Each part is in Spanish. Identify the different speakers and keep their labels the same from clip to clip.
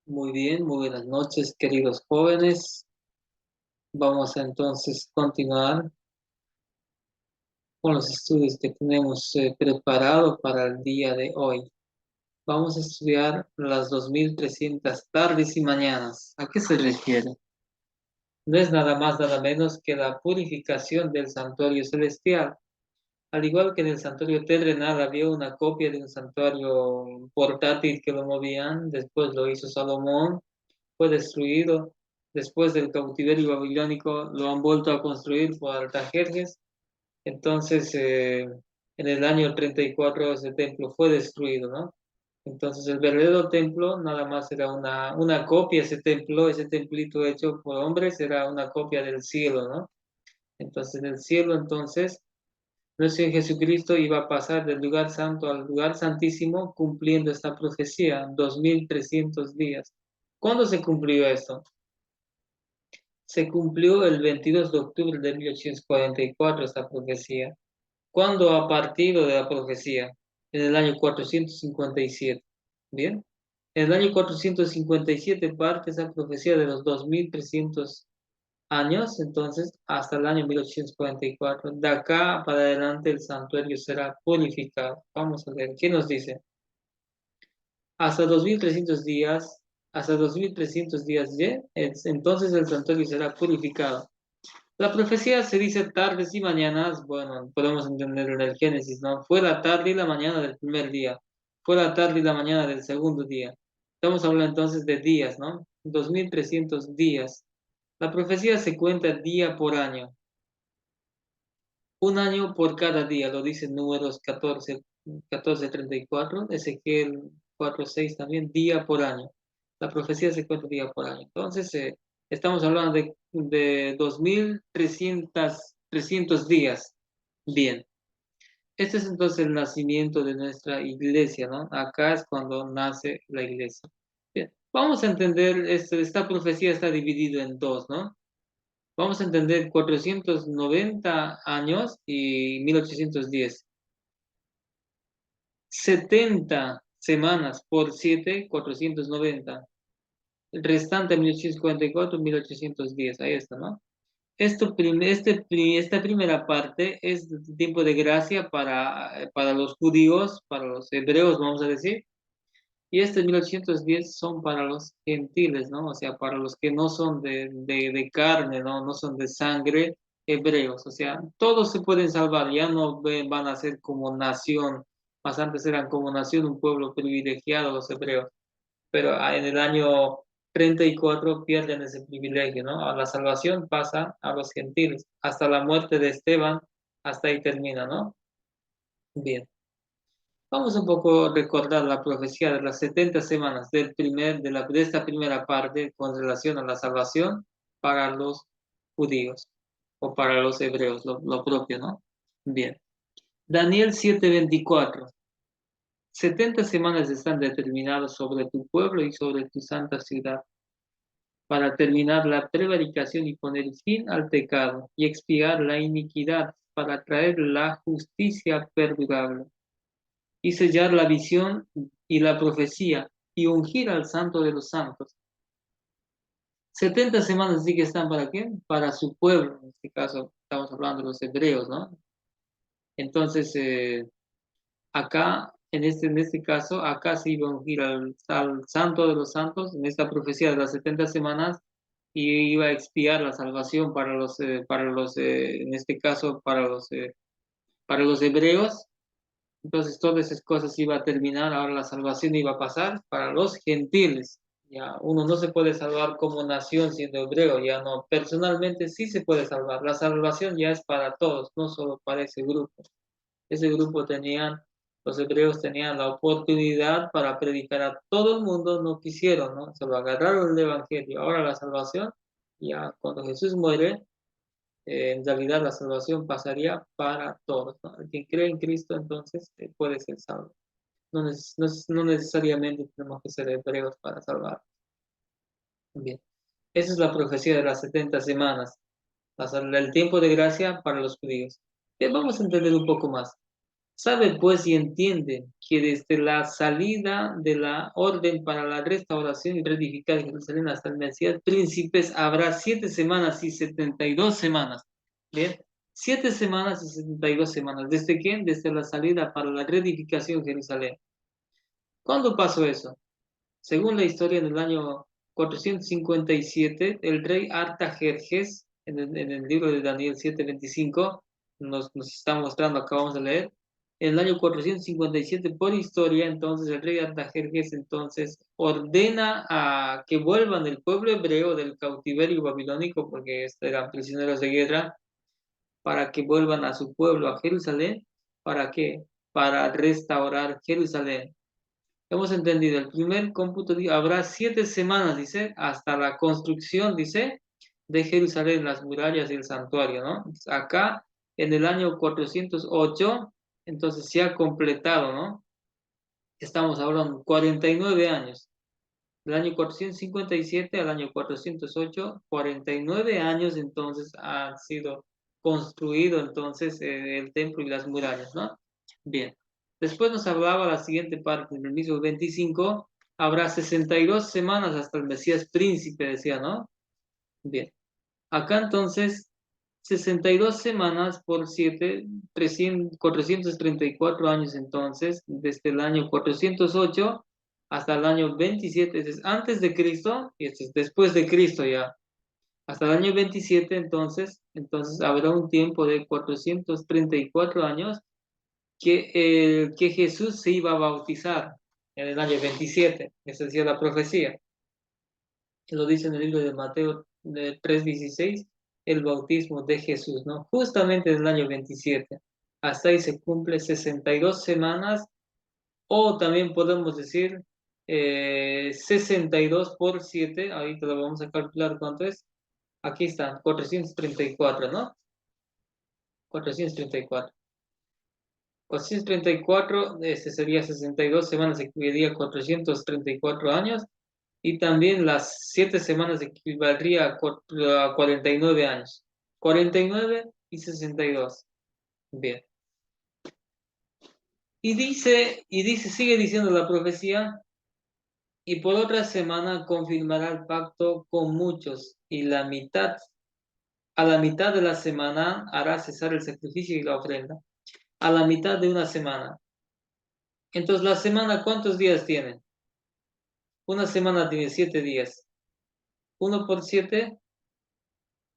Speaker 1: Muy bien, muy buenas noches, queridos jóvenes. Vamos a entonces continuar con los estudios que tenemos preparado para el día de hoy. Vamos a estudiar las 2300 tardes y mañanas. ¿A qué se refiere? No es nada más, nada menos que la purificación del santuario celestial. Al igual que en el santuario terrenal había una copia de un santuario portátil que lo movían, después lo hizo Salomón, fue destruido. Después del cautiverio babilónico lo han vuelto a construir por Artajerjes. Entonces, en el año 34 ese templo fue destruido, ¿no? Entonces, el verdadero templo nada más era una copia, ese templo, ese templito hecho por hombres, era una copia del cielo, ¿no? Entonces, en el cielo, entonces, nuestro Señor Jesucristo iba a pasar del lugar santo al lugar santísimo cumpliendo esta profecía, 2300 días. ¿Cuándo se cumplió esto? Se cumplió el 22 de octubre de 1844 esta profecía. ¿Cuándo ha partido de la profecía? En el año 457. ¿Bien? En el año 457 parte esa profecía de los 2300 años, entonces hasta el año 1844. De acá para adelante el santuario será purificado. Vamos a ver, ¿qué nos dice? Hasta 2300 días, hasta 2300 días, ¿ya? Entonces el santuario será purificado. La profecía se dice tardes y mañanas, bueno, podemos entenderlo en el Génesis, ¿no? Fue la tarde y la mañana del primer día, fue la tarde y la mañana del segundo día. Estamos hablando entonces de días, ¿no? 2300 días. La profecía se cuenta día por año, un año por cada día, lo dice Números 14:34, Ezequiel 4:6 también, día por año. La profecía se cuenta día por año. Entonces, estamos hablando de 2300 días. Bien, este es entonces el nacimiento de nuestra iglesia, ¿no? Acá es cuando nace la iglesia. Bien, vamos a entender, esta profecía está dividida en dos, ¿no? Vamos a entender 490 años y 1810. 70 semanas por 7, 490. El restante 1844, 1810. Ahí está, ¿no? Esta primera parte es tiempo de gracia para los judíos, para los hebreos, vamos a decir. Y este 1810 son para los gentiles, ¿no? O sea, para los que no son de carne, ¿no? No son de sangre, hebreos. O sea, todos se pueden salvar, ya no van a ser como nación, más antes eran como nación, un pueblo privilegiado los hebreos. Pero en el año 34 pierden ese privilegio, ¿no? A la salvación pasa a los gentiles. Hasta la muerte de Esteban, hasta ahí termina, ¿no? Bien. Vamos un poco a recordar la profecía de las 70 semanas de esta primera parte con relación a la salvación para los judíos o para los hebreos, lo propio, ¿no? Bien. Daniel 7:24. 70 semanas están determinadas sobre tu pueblo y sobre tu santa ciudad para terminar la prevaricación y poner fin al pecado y expiar la iniquidad para traer la justicia perdurable y sellar la visión y la profecía y ungir al santo de los santos. 70 semanas sí que están para quién? Para su pueblo, en este caso estamos hablando de los hebreos, ¿no? Entonces, acá, en este caso, acá se iba a ungir al santo de los santos, en esta profecía de las 70 semanas, y iba a expiar la salvación en este caso, para los hebreos. Entonces todas esas cosas iba a terminar, ahora la salvación iba a pasar para los gentiles. Ya uno no se puede salvar como nación siendo hebreo, ya no. Personalmente sí se puede salvar. La salvación ya es para todos, no solo para ese grupo. Ese grupo los hebreos tenían la oportunidad para predicar a todo el mundo, no quisieron, ¿no? Solo agarraron el evangelio. Ahora la salvación, ya cuando Jesús muere, en realidad la salvación pasaría para todos, ¿no? El que cree en Cristo entonces puede ser salvo. No necesariamente tenemos que ser hebreos para salvar. Bien, esa es la profecía de las 70 semanas, el tiempo de gracia para los judíos. Bien, vamos a entender un poco más. Sabe pues y entiende que desde la salida de la orden para la restauración y reedificar Jerusalén hasta el Mesías Príncipes habrá 7 semanas y 72 semanas. Bien, 7 semanas y 72 semanas. ¿Desde quién? Desde la salida para la reedificación de Jerusalén. ¿Cuándo pasó eso? Según la historia, en el año 457, el rey Artajerjes, en el libro de Daniel 7:25, nos está mostrando, acabamos de leer, en el año 457, por historia, entonces el rey Artajerjes entonces ordena a que vuelvan el pueblo hebreo del cautiverio babilónico, porque eran prisioneros de guerra, para que vuelvan a su pueblo, a Jerusalén. ¿Para qué? Para restaurar Jerusalén. Hemos entendido, el primer cómputo habrá 7 semanas, dice, hasta la construcción, dice, de Jerusalén, las murallas y el santuario, ¿no? Acá, en el año 408, entonces se ha completado, ¿no? Estamos hablando 49 años. Del año 457 al año 408, 49 años entonces han sido construido entonces el templo y las murallas, ¿no? Bien. Después nos hablaba la siguiente parte, en el mismo 25, habrá 62 semanas hasta el Mesías príncipe, decía, ¿no? Bien. Acá entonces, 62 semanas por 7, 434 años entonces, desde el año 408 hasta el año 27, este es antes de Cristo y este es después de Cristo ya. Hasta el año 27 entonces habrá un tiempo de 434 años que Jesús se iba a bautizar en el año 27, esa decía la profecía. Lo dice en el libro de Mateo 3:16, el bautismo de Jesús, ¿no? Justamente en el año 27. Hasta ahí se cumple 62 semanas, o también podemos decir 62 por 7, ahorita lo vamos a calcular cuánto es. Aquí están, 434, ¿no? 434. 434, este sería 62 semanas, equivaldría a 434 años. Y también las 7 semanas equivaldría a 49 años. 49 y 62. Bien. Sigue diciendo la profecía, y por otra semana confirmará el pacto con muchos, y a la mitad de la semana hará cesar el sacrificio y la ofrenda. A la mitad de una semana. Entonces, la semana, ¿cuántos días tiene? Una semana tiene 7 días. 1 por 7.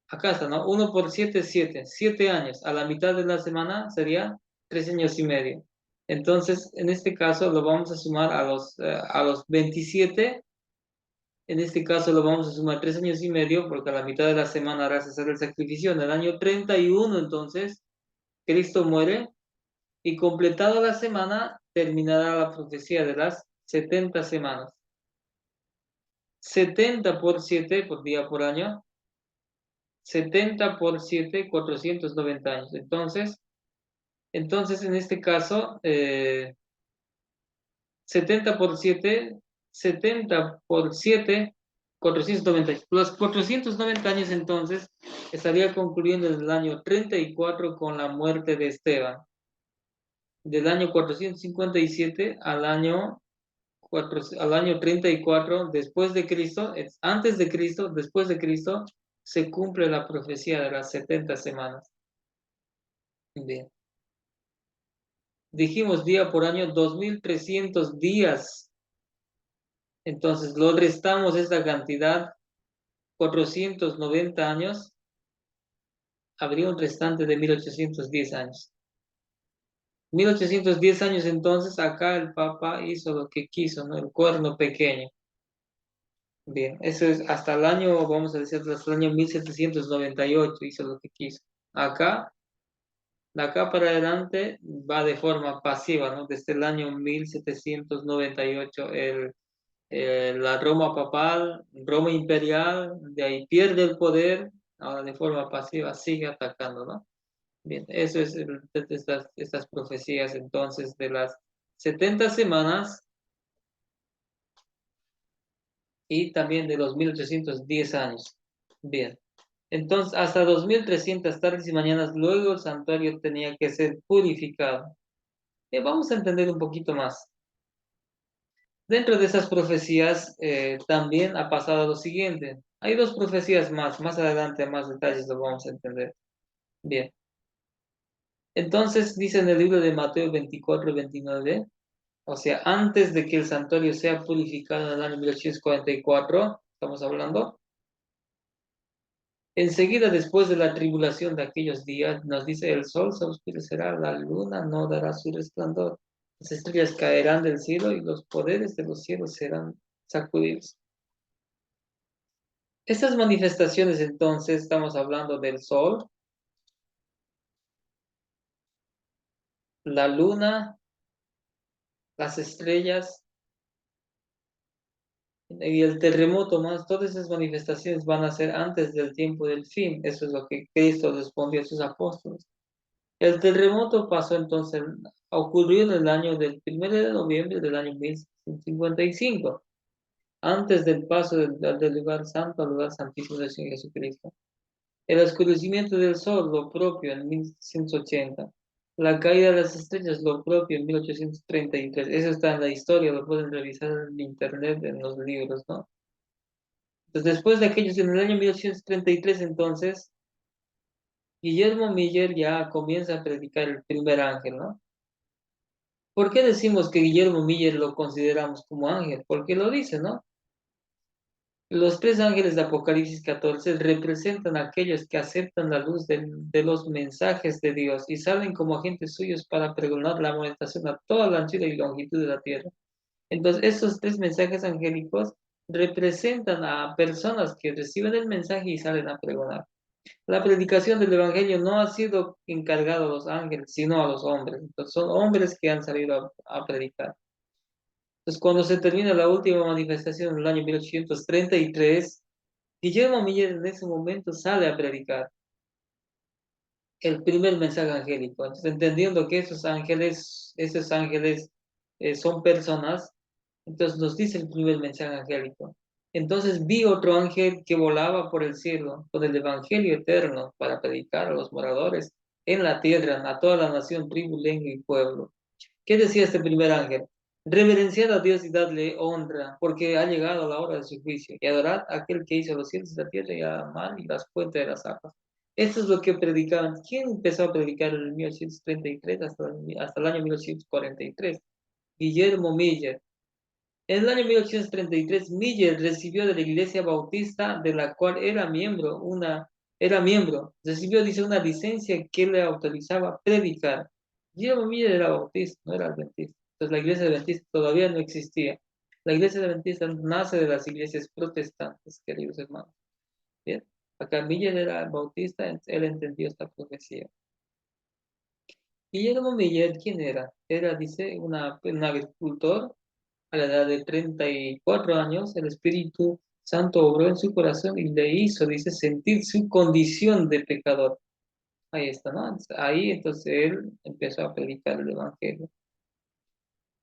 Speaker 1: Acá está, ¿no? 1 por 7, 7. 7 años. A la mitad de la semana sería 3 años y medio. Entonces, en este caso lo vamos a sumar a los 27. En este caso lo vamos a sumar 3 años y medio, porque a la mitad de la semana hará cesar el sacrificio. En el año 31, entonces, Cristo muere. Y completada la semana, terminará la profecía de las 70 semanas. 70 por 7 por día por año. 70 por 7, 490 años. Entonces en este caso, 70 por 7, 70 por 7, 490. Los 490 años entonces estaría concluyendo en el año 34 con la muerte de Esteban. Del año 457 al año 34 después de Cristo, antes de Cristo, después de Cristo, se cumple la profecía de las 70 semanas. Bien. Dijimos día por año, 2300 días. Entonces, lo restamos esta cantidad, 490 años, habría un restante de 1810 años. 1810 años, entonces, acá el Papa hizo lo que quiso, ¿no? El cuerno pequeño. Bien, eso es hasta el año, vamos a decir, hasta el año 1798 hizo lo que quiso. Acá, de acá para adelante, va de forma pasiva, ¿no? Desde el año 1798, la Roma papal, Roma imperial, de ahí pierde el poder, ahora de forma pasiva sigue atacando, ¿no? Bien, eso es estas profecías entonces de las 70 semanas y también de los 1810 años. Bien, entonces hasta 2300 tardes y mañanas luego el santuario tenía que ser purificado. Vamos a entender un poquito más. Dentro de esas profecías también ha pasado lo siguiente. Hay dos profecías más adelante, más detalles lo vamos a entender. Bien. Entonces dice en el libro de Mateo 24-29, o sea, antes de que el santuario sea purificado en el año 1844, estamos hablando, enseguida después de la tribulación de aquellos días, nos dice, el sol se oscurecerá, la luna no dará su resplandor, las estrellas caerán del cielo y los poderes de los cielos serán sacudidos. Estas manifestaciones entonces, estamos hablando del sol, la luna, las estrellas y el terremoto más, todas esas manifestaciones van a ser antes del tiempo del fin. Eso es lo que Cristo respondió a sus apóstoles. El terremoto pasó entonces, ocurrió en el año del 1 de noviembre del año 1155, antes del paso del lugar santo al lugar santísimo del Señor Jesucristo. El oscurecimiento del sol, lo propio en 1680. La caída de las estrellas, lo propio en 1833. Eso está en la historia, lo pueden revisar en internet, en los libros, ¿no? Entonces, después de aquellos, en el año 1833, entonces, Guillermo Miller ya comienza a predicar el primer ángel, ¿no? ¿Por qué decimos que Guillermo Miller lo consideramos como ángel? Porque lo dice, ¿no? Los tres ángeles de Apocalipsis 14 representan a aquellos que aceptan la luz de los mensajes de Dios y salen como agentes suyos para pregonar la amonestación a toda la anchura y longitud de la tierra. Entonces, estos tres mensajes angélicos representan a personas que reciben el mensaje y salen a pregonar. La predicación del Evangelio no ha sido encargada a los ángeles, sino a los hombres. Entonces, son hombres que han salido a predicar. Entonces, cuando se termina la última manifestación en el año 1833, Guillermo Miller en ese momento sale a predicar el primer mensaje angélico. Entonces, entendiendo que esos ángeles son personas, entonces nos dice el primer mensaje angélico. Entonces vi otro ángel que volaba por el cielo con el evangelio eterno para predicar a los moradores en la tierra, a toda la nación, tribu, lengua y pueblo. ¿Qué decía este primer ángel? Reverenciad a Dios y dadle honra, porque ha llegado la hora de su juicio, y adorad a aquel que hizo los cielos y la tierra y a mar y las fuentes de las aguas. Esto es lo que predicaban. ¿Quién empezó a predicar en el 1833 hasta el año 1843? Guillermo Miller. En el año 1833, Miller recibió de la Iglesia Bautista, de la cual recibió, dice, una licencia que le autorizaba a predicar. Guillermo Miller era bautista, no era adventista. Entonces la Iglesia Adventista todavía no existía. La Iglesia Adventista nace de las iglesias protestantes, queridos hermanos. Bien, acá Miller era bautista, él entendió esta profecía. Guillermo Miller, ¿quién era? Era, dice, un agricultor. A la edad de 34 años, el Espíritu Santo obró en su corazón y le hizo, dice, sentir su condición de pecador. Ahí está, ¿no? Ahí entonces él empezó a predicar el Evangelio.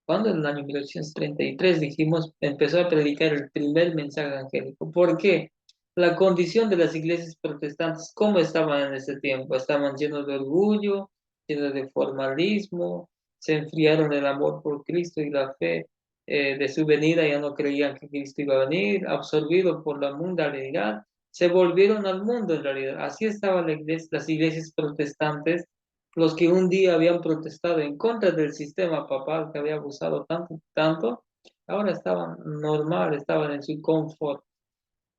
Speaker 1: Cuando en el año 1833 dijimos, empezó a predicar el primer mensaje angélico. ¿Por qué? La condición de las iglesias protestantes, ¿cómo estaban en ese tiempo? Estaban llenos de orgullo, llenos de formalismo, se enfriaron el amor por Cristo y la fe de su venida, ya no creían que Cristo iba a venir, absorbidos por la mundanalidad, se volvieron al mundo en realidad. Así estaban las iglesias protestantes, los que un día habían protestado en contra del sistema papal que había abusado tanto, ahora estaban normal, estaban en su confort.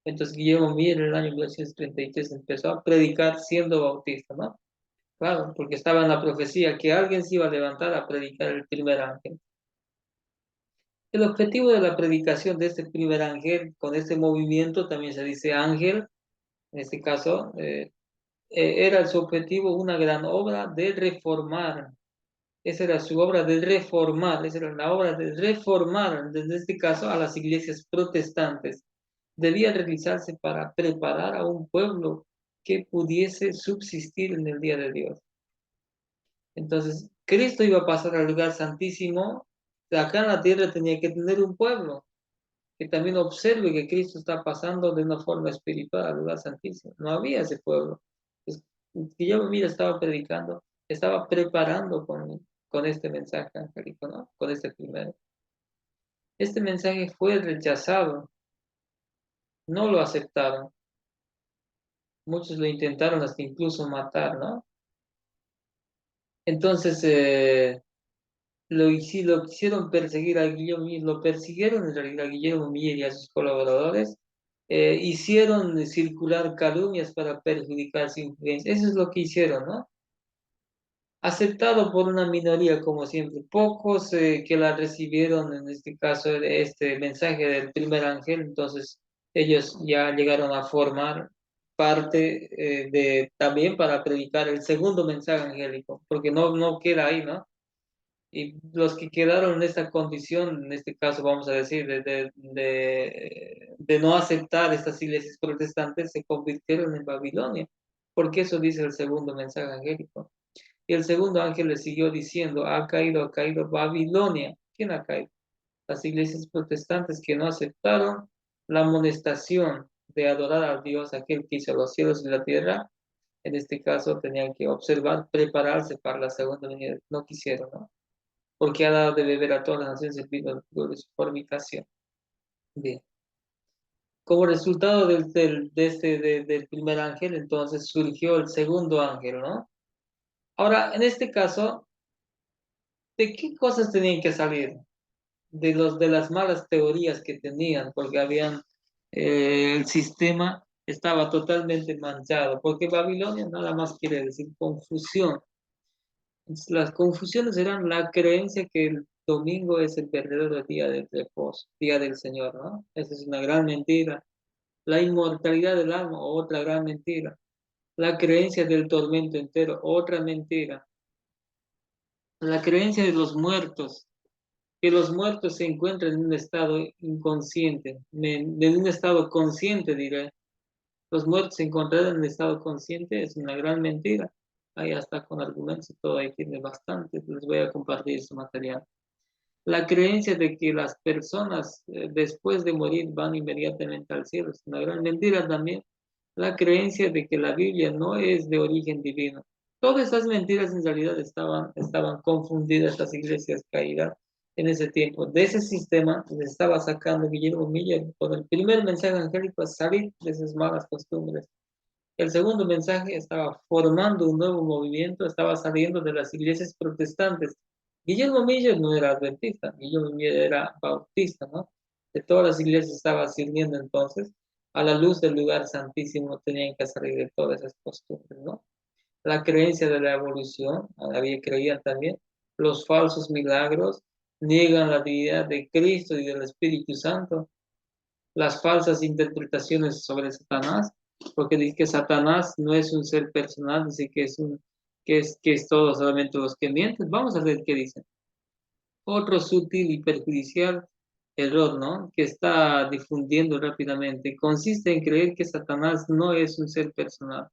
Speaker 1: Entonces Guillermo Miller en el año 1933 empezó a predicar siendo bautista, ¿no? Claro, porque estaba en la profecía que alguien se iba a levantar a predicar el primer ángel. El objetivo de la predicación de este primer ángel, con este movimiento también se dice ángel, en este caso, era su objetivo una gran obra de reformar. Esa era su obra de reformar, esa era la obra de reformar, desde este caso, a las iglesias protestantes. Debía realizarse para preparar a un pueblo que pudiese subsistir en el día de Dios. Entonces, Cristo iba a pasar al lugar santísimo. Acá en la tierra tenía que tener un pueblo que también observe que Cristo está pasando de una forma espiritual al lugar santísimo. No había ese pueblo. Que yo, mira, estaba predicando, estaba preparando con este mensaje angélico, ¿no? Con este primero. Este mensaje fue rechazado, no lo aceptaron. Muchos lo intentaron hasta incluso matar, ¿no? Entonces, lo quisieron perseguir a Guillermo Miller, lo persiguieron en realidad a Guillermo Miller y a sus colaboradores, hicieron circular calumnias para perjudicar su influencia. Eso es lo que hicieron, ¿no? Aceptado por una minoría, como siempre, pocos que la recibieron, en este caso, este mensaje del primer ángel, entonces ellos ya llegaron a formar parte también para predicar el segundo mensaje angélico, porque no queda ahí, ¿no? Y los que quedaron en esta condición, en este caso vamos a decir, de no aceptar estas iglesias protestantes, se convirtieron en Babilonia, porque eso dice el segundo mensaje angélico. Y el segundo ángel le siguió diciendo, ha caído Babilonia. ¿Quién ha caído? Las iglesias protestantes que no aceptaron la amonestación de adorar a Dios, aquel que hizo los cielos y la tierra. En este caso tenían que observar, prepararse para la segunda venida. No quisieron, ¿no? Porque ha dado de beber a todas las naciones el vino de su fornicación. Bien. Como resultado del primer ángel, entonces surgió el segundo ángel, ¿no? Ahora, en este caso, ¿de qué cosas tenían que salir? De las malas teorías que tenían, porque el sistema estaba totalmente manchado, porque Babilonia nada más quiere decir confusión. Las confusiones eran la creencia que el domingo es el verdadero día del reposo, día del Señor, ¿no? Esa es una gran mentira. La inmortalidad del alma, otra gran mentira. La creencia del tormento entero, otra mentira. La creencia de los muertos, que los muertos se encuentran en un estado inconsciente, en un estado consciente, diré. Los muertos se encontraron en un estado consciente, es una gran mentira. Ahí hasta con argumentos y todo, ahí tiene bastante. Les voy a compartir ese material. La creencia de que las personas después de morir van inmediatamente al cielo es una gran mentira también. La creencia de que la Biblia no es de origen divino. Todas esas mentiras en realidad estaban confundidas las iglesias caídas en ese tiempo. De ese sistema se estaba sacando Guillermo Miller con el primer mensaje angélico a salir de esas malas costumbres. El segundo mensaje estaba formando un nuevo movimiento, estaba saliendo de las iglesias protestantes. Guillermo Miller no era adventista, Guillermo Miller era bautista, ¿no? De todas las iglesias estaba sirviendo entonces, a la luz del lugar santísimo tenían que salir de todas esas costumbres, ¿no? La creencia de la evolución, había creían también, los falsos milagros, niegan la divinidad de Cristo y del Espíritu Santo, las falsas interpretaciones sobre Satanás, porque dice que Satanás no es un ser personal, dice que es todo solamente los que mienten. Vamos a ver qué dicen. Otro sutil y perjudicial error, ¿no? Que está difundiendo rápidamente, consiste en creer que Satanás no es un ser personal,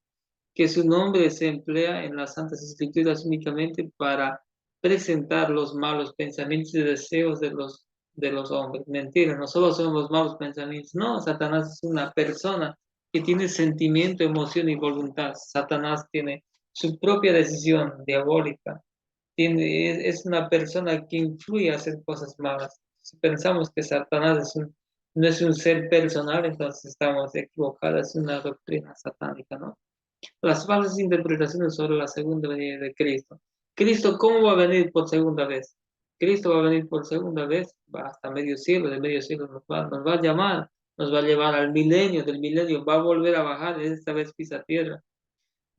Speaker 1: que su nombre se emplea en las Santas Escrituras únicamente para presentar los malos pensamientos y deseos de los hombres. Mentira, no solo son los malos pensamientos, no, Satanás es una persona que tiene sentimiento, emoción y voluntad. Satanás tiene su propia decisión diabólica. Es una persona que influye a hacer cosas malas. Si pensamos que Satanás no es un ser personal, entonces estamos equivocados, es una doctrina satánica, ¿no? Las falsas interpretaciones sobre la segunda venida de Cristo. Cristo, ¿cómo va a venir por segunda vez? Cristo va a venir por segunda vez, va hasta medio siglo, de medio siglo nos va a llamar, nos va a llevar al milenio, del milenio va a volver a bajar, esta vez pisa tierra.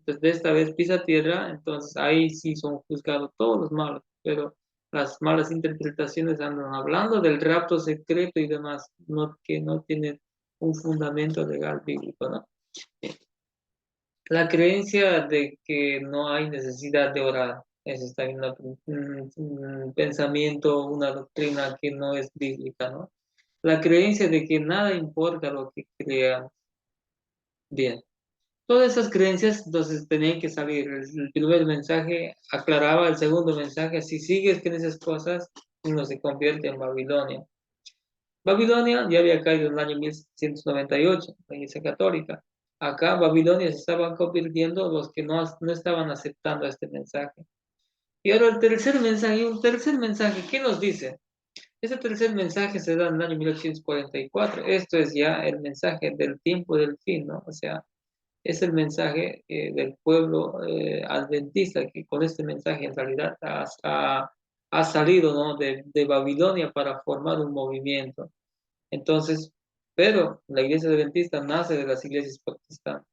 Speaker 1: Entonces, de esta vez pisa tierra, entonces ahí sí son juzgados todos los malos, pero las malas interpretaciones andan hablando del rapto secreto y demás, que no tienen un fundamento legal bíblico, ¿no? La creencia de que no hay necesidad de orar, eso está en un pensamiento, una doctrina que no es bíblica, ¿no? La creencia de que nada importa lo que crean. Bien, todas esas creencias entonces tenían que salir. El primer mensaje aclaraba, el segundo mensaje, si sigues con esas cosas, uno se convierte en Babilonia. Babilonia ya había caído en el año 1798, la Iglesia Católica. Acá Babilonia se estaban convirtiendo los que no estaban aceptando este mensaje. Y ahora el tercer mensaje, un tercer mensaje, ¿qué nos dice? Ese tercer mensaje se da en el año 1844. Esto es ya el mensaje del tiempo del fin, ¿no? O sea, es el mensaje del pueblo adventista que con este mensaje en realidad ha salido, ¿no? de Babilonia para formar un movimiento. Entonces, pero la iglesia adventista nace de las iglesias protestantes.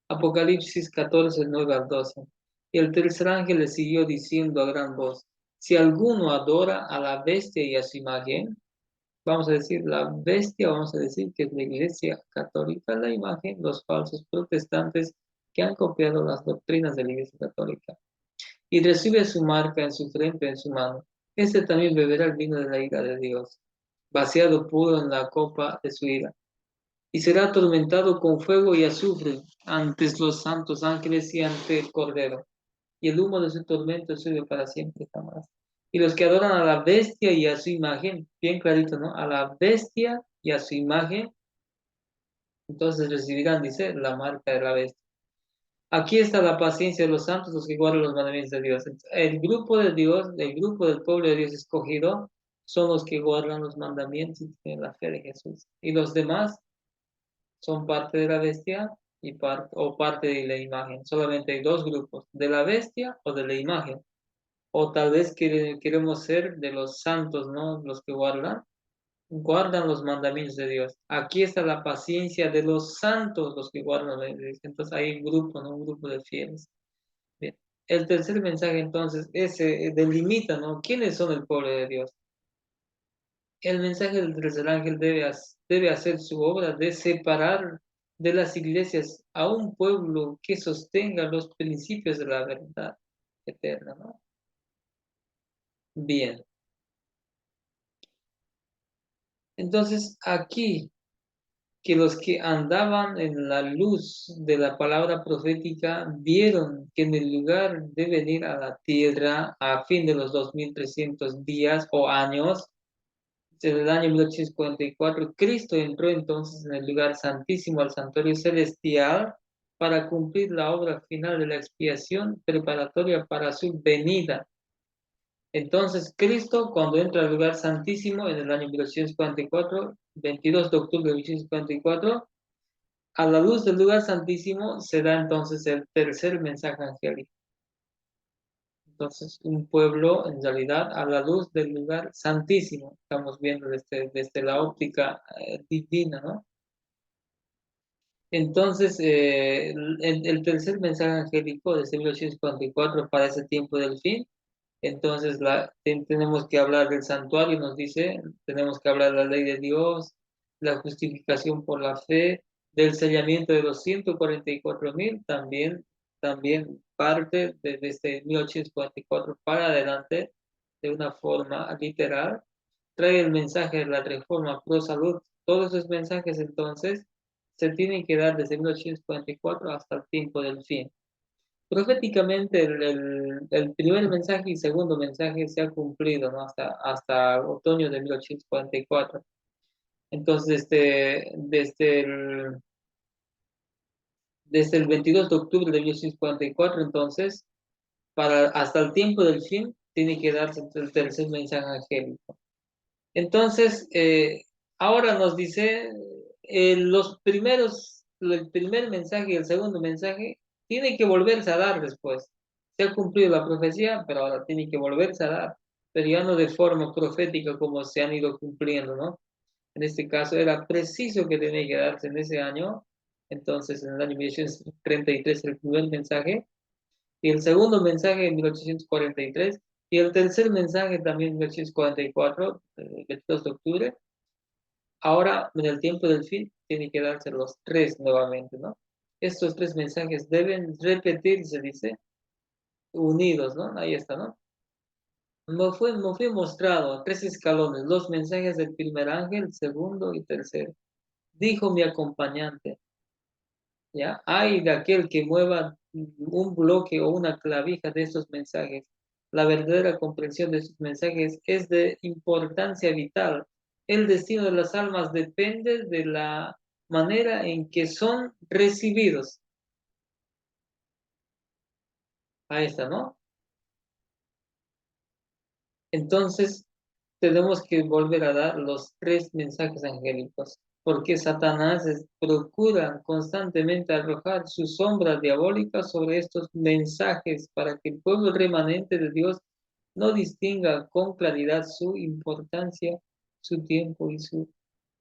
Speaker 1: Apocalipsis 14, 9 al 12. Y el tercer ángel le siguió diciendo a gran voz, si alguno adora a la bestia y a su imagen, vamos a decir la bestia, vamos a decir que es la iglesia católica, la imagen, los falsos protestantes que han copiado las doctrinas de la iglesia católica, y recibe su marca en su frente, en su mano. Este también beberá el vino de la ira de Dios, vaciado puro en la copa de su ira y será atormentado con fuego y azufre ante los santos ángeles y ante el Cordero. Y el humo de su tormento sube para siempre jamás. Y los que adoran a la bestia y a su imagen, bien clarito, ¿no? A la bestia y a su imagen, entonces recibirán, dice, la marca de la bestia. Aquí está la paciencia de los santos, los que guardan los mandamientos de Dios. El grupo de Dios, el grupo del pueblo de Dios escogido, son los que guardan los mandamientos y tienen la fe de Jesús. Y los demás son parte de la bestia o parte de la imagen. Solamente hay dos grupos, de la bestia o de la imagen. O tal vez queremos ser de los santos, ¿no? Los que guardan los mandamientos de Dios. Aquí está la paciencia de los santos, los que guardan la ley. Entonces hay un grupo, ¿no? Un grupo de fieles. Bien. El tercer mensaje entonces ese delimita, ¿no? ¿Quiénes son el pueblo de Dios? El mensaje del tercer ángel debe hacer su obra de separar de las iglesias a un pueblo que sostenga los principios de la verdad eterna, ¿no? Bien, entonces aquí que los que andaban en la luz de la palabra profética vieron que en el lugar de venir a la tierra a fin de los 2300 días o años, en el año 1844, Cristo entró entonces en el lugar santísimo, al santuario celestial, para cumplir la obra final de la expiación preparatoria para su venida. Entonces, Cristo, cuando entra al lugar santísimo en el año 1844, 22 de octubre de 1844, a la luz del lugar santísimo se da entonces el tercer mensaje angélico. Entonces, un pueblo en realidad a la luz del lugar santísimo, estamos viendo desde la óptica divina, ¿no? Entonces, el tercer mensaje angélico de 1844 para ese tiempo del fin, entonces tenemos que hablar del santuario, nos dice, tenemos que hablar de la ley de Dios, la justificación por la fe, del sellamiento de los 144,000, también parte desde 1844 para adelante, de una forma literal, trae el mensaje de la reforma pro salud. Todos esos mensajes entonces se tienen que dar desde 1844 hasta el tiempo del fin. Proféticamente el primer mensaje y segundo mensaje se ha cumplido, ¿no? hasta otoño de 1844. Entonces, desde el 22 de octubre de 1844, entonces, hasta el tiempo del fin, tiene que darse el tercer mensaje angélico. Entonces, ahora nos dice, el primer mensaje y el segundo mensaje, tiene que volverse a dar después. Se ha cumplido la profecía, pero ahora tiene que volverse a dar, pero ya no de forma profética como se han ido cumpliendo, ¿no? En este caso era preciso que tenía que darse en ese año, entonces en el año 1833 el primer mensaje, y el segundo mensaje en 1843, y el tercer mensaje también en 1844, el 22 de octubre. Ahora, en el tiempo del fin, tiene que darse los tres nuevamente, ¿no? Estos tres mensajes deben repetirse, dice, unidos, ¿no? Ahí está, ¿no? Nos fue mostrado tres escalones, los mensajes del primer ángel, segundo y tercero. Dijo mi acompañante, ¿ya? Ay de aquel que mueva un bloque o una clavija de estos mensajes. La verdadera comprensión de estos mensajes es de importancia vital. El destino de las almas depende de la manera en que son recibidos. Ahí está, ¿no? Entonces, tenemos que volver a dar los tres mensajes angélicos, porque Satanás procura constantemente arrojar su sombra diabólica sobre estos mensajes para que el pueblo remanente de Dios no distinga con claridad su importancia, su tiempo y su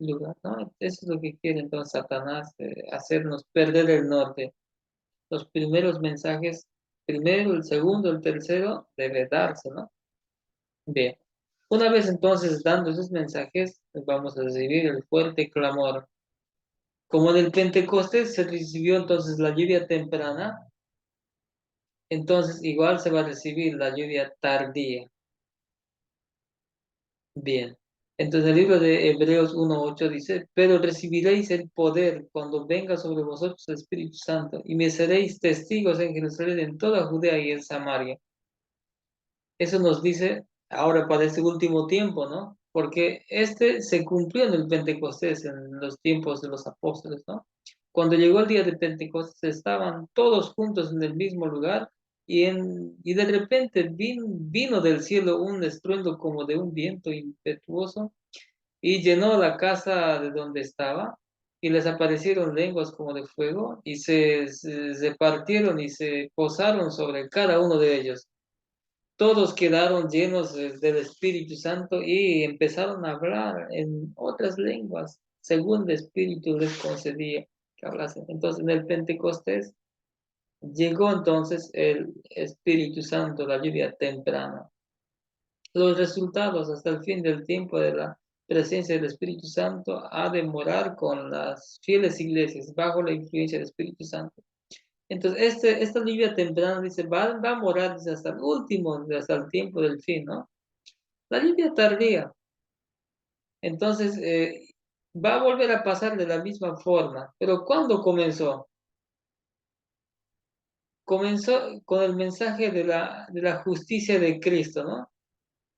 Speaker 1: lugar, ¿no? Eso es lo que quiere entonces Satanás, hacernos perder el norte. Los primeros mensajes, primero, el segundo, el tercero, debe darse, ¿no? Bien. Una vez entonces dando esos mensajes, vamos a recibir el fuerte clamor. Como en el Pentecostés se recibió entonces la lluvia temprana, entonces igual se va a recibir la lluvia tardía. Bien. Entonces el libro de Hebreos 1:8 dice, pero recibiréis el poder cuando venga sobre vosotros el Espíritu Santo, y me seréis testigos en Jerusalén, en toda Judea y en Samaria. Eso nos dice ahora para este último tiempo, ¿no? Porque este se cumplió en el Pentecostés, en los tiempos de los apóstoles, ¿no? Cuando llegó el día de Pentecostés estaban todos juntos en el mismo lugar y de repente vino del cielo un estruendo como de un viento impetuoso y llenó la casa de donde estaba y les aparecieron lenguas como de fuego y se partieron y se posaron sobre cada uno de ellos. Todos quedaron llenos del Espíritu Santo y empezaron a hablar en otras lenguas, según el Espíritu les concedía que hablasen. Entonces, en el Pentecostés llegó entonces el Espíritu Santo, la lluvia temprana. Los resultados hasta el fin del tiempo de la presencia del Espíritu Santo ha de morar con las fieles iglesias bajo la influencia del Espíritu Santo. Entonces, esta lluvia temprana dice, va a morar dice, hasta el último, hasta el tiempo del fin, ¿no? La lluvia tardía. Entonces, va a volver a pasar de la misma forma. Pero ¿cuándo comenzó? Comenzó con el mensaje de la justicia de Cristo, ¿no?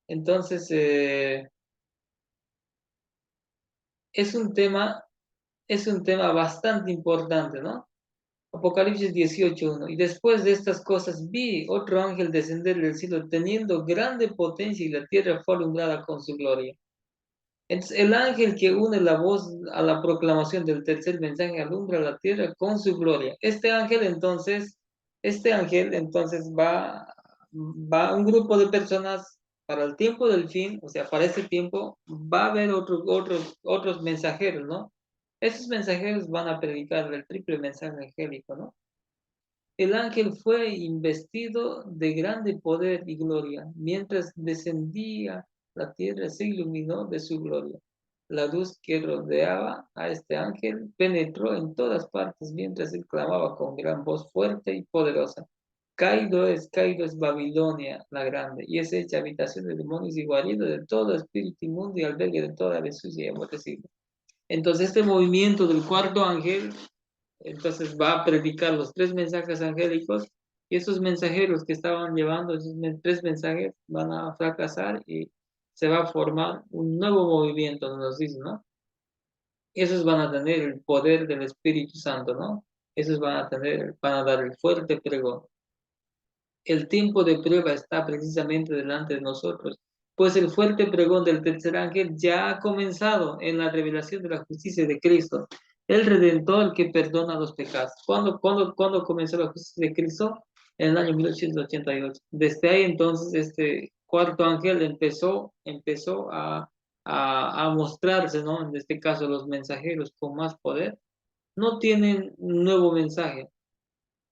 Speaker 1: Entonces, es un tema, es un tema bastante importante, ¿no? Apocalipsis 18:1. Y después de estas cosas vi otro ángel descender del cielo teniendo grande potencia y la tierra fue alumbrada con su gloria. Entonces, el ángel que une la voz a la proclamación del tercer mensaje alumbra la tierra con su gloria. Este ángel entonces va un grupo de personas para el tiempo del fin, o sea, para ese tiempo va a haber otros mensajeros, ¿no? Esos mensajeros van a predicar el triple mensaje angélico, ¿no? El ángel fue investido de grande poder y gloria. Mientras descendía, la tierra se iluminó de su gloria. La luz que rodeaba a este ángel penetró en todas partes mientras él clamaba con gran voz fuerte y poderosa. Caído es Babilonia la grande, y es hecha habitación de demonios y guarida de todo espíritu inmundo y albergue de toda ave sucia y aborrecida. Entonces, este movimiento del cuarto ángel entonces va a predicar los tres mensajes angélicos y esos mensajeros que estaban llevando esos tres mensajes van a fracasar y se va a formar un nuevo movimiento, nos dice, ¿no? Esos van a tener el poder del Espíritu Santo, ¿no? Esos van a dar el fuerte pregón. El tiempo de prueba está precisamente delante de nosotros, pues el fuerte pregón del tercer ángel ya ha comenzado en la revelación de la justicia de Cristo, el Redentor que perdona los pecados. ¿Cuándo comenzó la justicia de Cristo? En el año 1888. Desde ahí entonces este cuarto ángel empezó a mostrarse, ¿no? En este caso los mensajeros con más poder no tienen un nuevo mensaje,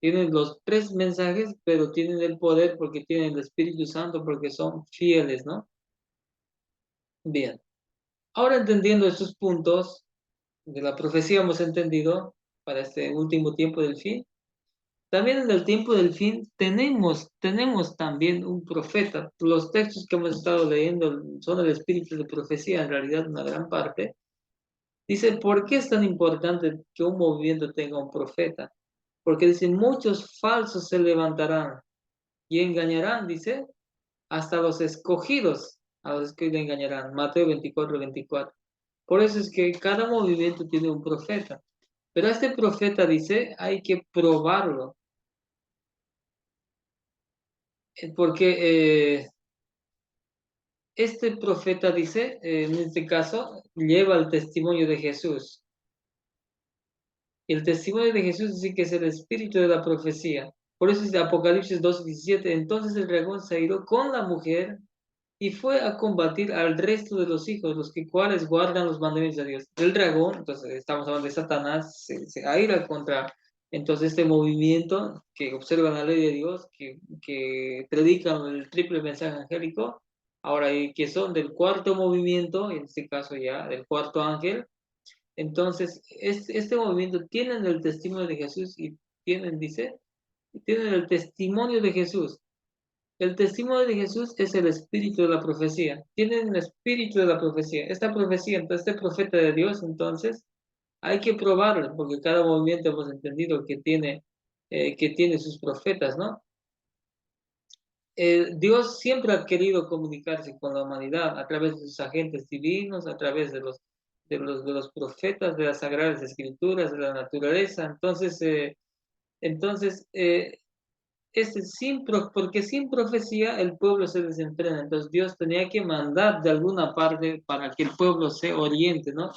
Speaker 1: tienen los tres mensajes, pero tienen el poder porque tienen el Espíritu Santo, porque son fieles, ¿no? Bien. Ahora entendiendo estos puntos de la profecía hemos entendido para este último tiempo del fin. También en el tiempo del fin tenemos también un profeta. Los textos que hemos estado leyendo son el espíritu de profecía, en realidad una gran parte. Dice, ¿por qué es tan importante que un movimiento tenga un profeta? Porque dice, muchos falsos se levantarán y engañarán, dice, hasta los escogidos, a los escogidos engañarán. Mateo 24:24. Por eso es que cada movimiento tiene un profeta. Pero a este profeta dice, hay que probarlo. Porque Este profeta dice, en este caso, lleva el testimonio de Jesús. Y el testimonio de Jesús dice que es el espíritu de la profecía. Por eso dice Apocalipsis 2:17, entonces el dragón se airó con la mujer y fue a combatir al resto de los hijos, los que cuales guardan los mandamientos de Dios. El dragón, entonces estamos hablando de Satanás, se aira contra entonces este movimiento que observan la ley de Dios, que predican el triple mensaje angélico, ahora y que son del cuarto movimiento, en este caso ya del cuarto ángel. Entonces, este movimiento tienen el testimonio de Jesús y dice, tienen el testimonio de Jesús. El testimonio de Jesús es el espíritu de la profecía. Tienen el espíritu de la profecía. Esta profecía, entonces, este profeta de Dios, entonces, hay que probarlo, porque cada movimiento hemos entendido que tiene sus profetas, ¿no? Dios siempre ha querido comunicarse con la humanidad a través de sus agentes divinos, a través de los profetas, de las sagradas escrituras, de la naturaleza. Porque sin profecía el pueblo se desenfrena. Entonces Dios tenía que mandar de alguna parte para que el pueblo se oriente, ¿no?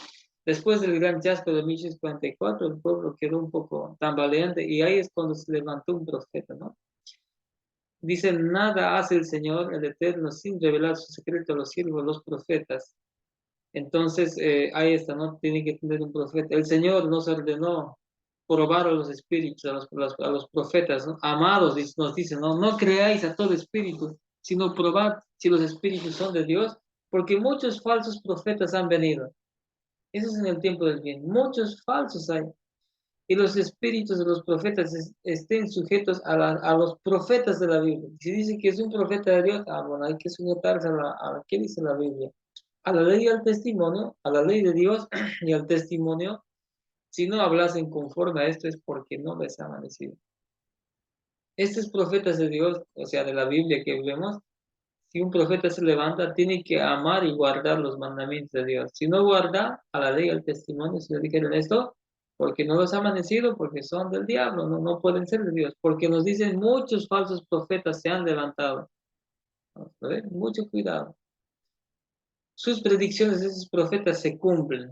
Speaker 1: Después del gran chasco de 1644, el pueblo quedó un poco tambaleante y ahí es cuando se levantó un profeta, ¿no? Dice, nada hace el Señor, el Eterno, sin revelar su secreto a los siervos, los profetas. Entonces, ahí está, ¿no? Tiene que tener un profeta. El Señor nos ordenó probar a los espíritus, a los profetas, ¿no? Amados, nos dice, ¿no? No creáis a todo espíritu, sino probad si los espíritus son de Dios, porque muchos falsos profetas han venido. Eso es en el tiempo del bien. Muchos falsos hay. Y los espíritus de los profetas estén sujetos a los profetas de la Biblia. Si dice que es un profeta de Dios, bueno, hay que sujetarse a ¿qué dice la Biblia? A la ley y al testimonio, a la ley de Dios y al testimonio. Si no hablasen conforme a esto es porque no les ha amanecido. Estos profetas de Dios, o sea, de la Biblia que vemos, si un profeta se levanta, tiene que amar y guardar los mandamientos de Dios. Si no guarda a la ley y al testimonio, si le dijeron esto, porque no los ha amanecido, porque son del diablo, no pueden ser de Dios, porque nos dicen muchos falsos profetas se han levantado. Vamos a ver, mucho cuidado. Sus predicciones de esos profetas se cumplen.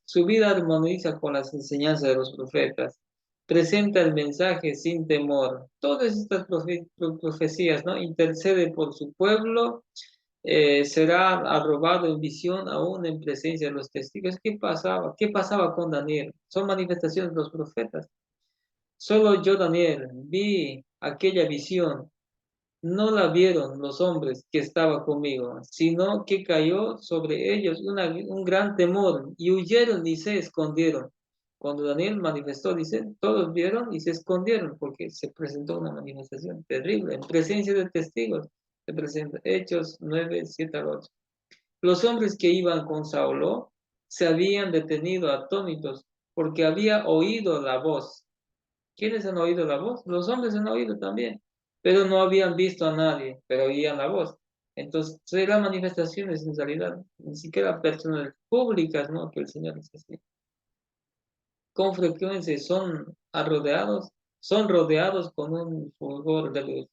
Speaker 1: Su vida armoniza con las enseñanzas de los profetas. Presenta el mensaje sin temor. Todas estas profecías, ¿no? Intercede por su pueblo, será arrobado en visión aún en presencia de los testigos. ¿Qué pasaba? ¿Qué pasaba con Daniel? Son manifestaciones de los profetas. Solo yo, Daniel, vi aquella visión. No la vieron los hombres que estaban conmigo, sino que cayó sobre ellos un gran temor y huyeron y se escondieron. Cuando Daniel manifestó, dice, todos vieron y se escondieron porque se presentó una manifestación terrible en presencia de testigos. Se presenta Hechos 9:7-8. Los hombres que iban con Saulo se habían detenido atónitos porque había oído la voz. ¿Quiénes han oído la voz? Los hombres han oído también, pero no habían visto a nadie, pero oían la voz. Entonces, eran manifestaciones en realidad, ni siquiera personas públicas, ¿no? Que el Señor les hacía. Con frecuencia son rodeados con un fulgor de luz.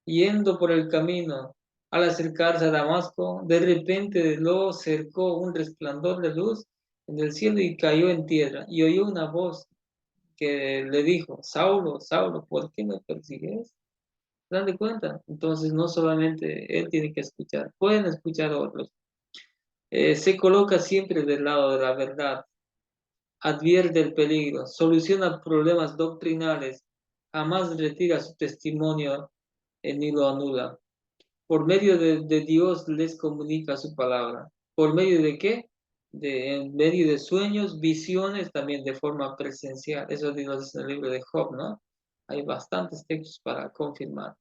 Speaker 1: Yendo por el camino, al acercarse a Damasco, de repente lo cercó un resplandor de luz en el cielo y cayó en tierra. Y oyó una voz que le dijo, Saulo, Saulo, ¿por qué me persigues? ¿Se dan de cuenta? Entonces no solamente él tiene que escuchar, pueden escuchar a otros. Se coloca siempre del lado de la verdad, advierte el peligro, soluciona problemas doctrinales, jamás retira su testimonio ni lo anula. Por medio de Dios les comunica su palabra. ¿Por medio de qué? En medio de sueños, visiones, también de forma presencial. Eso nos dice en el libro de Job, ¿no? Hay bastantes textos para confirmar.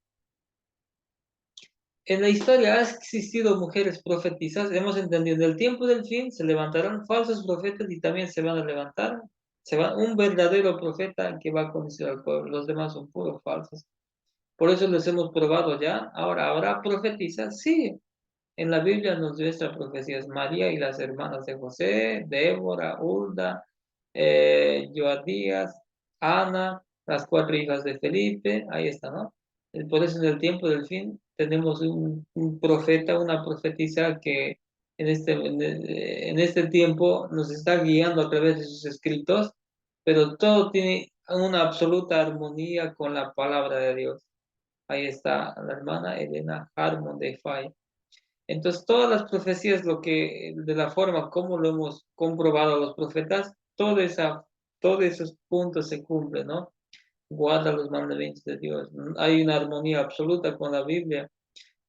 Speaker 1: En la historia ha existido mujeres profetizas. Hemos entendido, en el tiempo del fin se levantarán falsos profetas y también se van a levantar. Un verdadero profeta que va a conducir al pueblo. Los demás son puros falsos. Por eso les hemos probado ya. Ahora, ¿habrá profetizas? Sí. En la Biblia nos muestra profecías María y las hermanas de José, Débora, Hulda, Joadías, Ana, las cuatro hijas de Felipe, ahí está, ¿no? Por eso en el tiempo del fin tenemos un profeta, una profetisa que en este tiempo nos está guiando a través de sus escritos, pero todo tiene una absoluta armonía con la palabra de Dios. Ahí está la hermana Elena Harmon de Fay. Entonces, todas las profecías, de la forma como lo hemos comprobado los profetas, todos esos puntos se cumplen, ¿no? Guarda los mandamientos de Dios. Hay una armonía absoluta con la Biblia.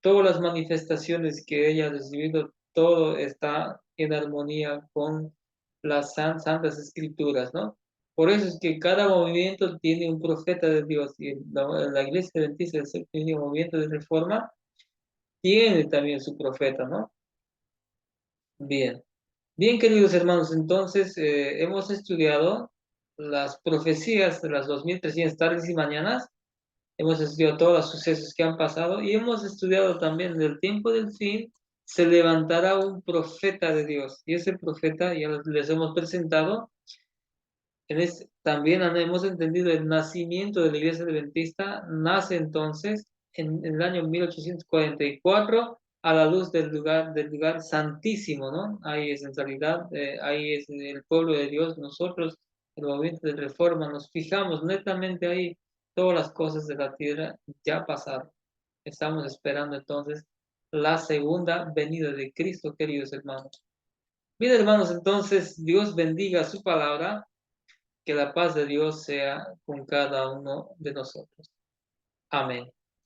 Speaker 1: Todas las manifestaciones que ella ha recibido, todo está en armonía con las santas escrituras, ¿no? Por eso es que cada movimiento tiene un profeta de Dios y la Iglesia Adventista del Séptimo Movimiento de Reforma tiene también su profeta, ¿no? Bien. Bien, queridos hermanos, entonces hemos estudiado las profecías de las 2300 tardes y mañanas. Hemos estudiado todos los sucesos que han pasado y hemos estudiado también en el tiempo del fin se levantará un profeta de Dios. Y ese profeta ya les hemos presentado. También hemos entendido el nacimiento de la iglesia adventista. Nace entonces en el año 1844 a la luz del lugar santísimo, ¿no? Ahí es en realidad, ahí es el pueblo de Dios. Nosotros, el movimiento de reforma, nos fijamos netamente ahí. Todas las cosas de la tierra ya pasaron. Estamos esperando entonces la segunda venida de Cristo, queridos hermanos. Bien, hermanos, entonces Dios bendiga su palabra. Que la paz de Dios sea con cada uno de nosotros. Amén.